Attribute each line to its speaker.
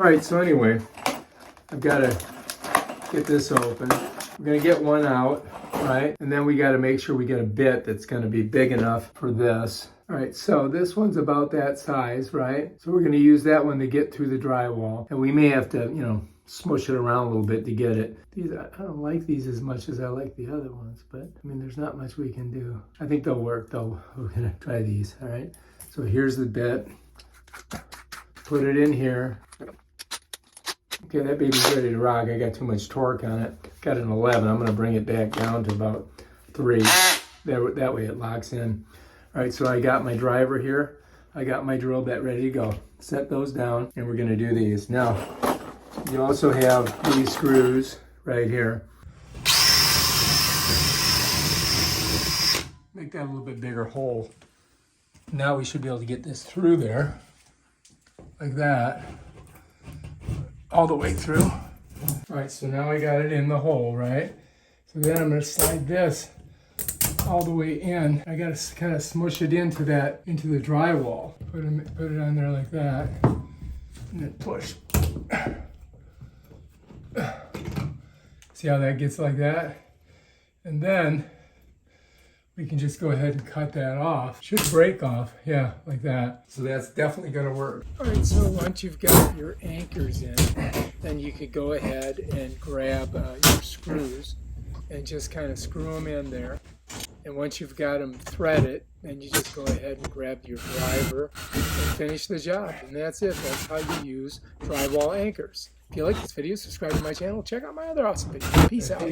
Speaker 1: All right, so anyway, I've got to get this open. We're going to get one out, right? And then we got to make sure we get a bit that's going to be big enough for this. All right, so this one's about that size, right? So we're going to use that one to get through the drywall. And we may have to, you know, smush it around a little bit to get it. These, I don't like these as much as I like the other ones, but I mean, there's not much we can do. I think they'll work though. We're going to try these, all right? So here's the bit. Put it in here. Okay, that baby's ready to rock. I got too much torque on it. Got an 11. I'm going to bring it back down to about 3. That way it locks in. All right, so I got my driver here. I got my drill bit ready to go. Set those down, and we're going to do these. Now, you also have these screws right here. Make that a little bit bigger hole. Now we should be able to get this through there, like that. All the way through. All right, so now I got it in the hole, right? So then I'm gonna slide this all the way in. I gotta kind of smush it into the drywall. Put it on there like that, and then push. See how that gets like that? And then we can just go ahead and cut that off. Should break off, yeah, like that. So that's definitely gonna work. All right, so once you've got your anchors in, then you could go ahead and grab your screws and just kind of screw them in there. And once you've got them threaded, then you just go ahead and grab your driver and finish the job. And that's it. That's how you use drywall anchors. If you like this video, subscribe to my channel. Check out my other awesome videos. Peace out.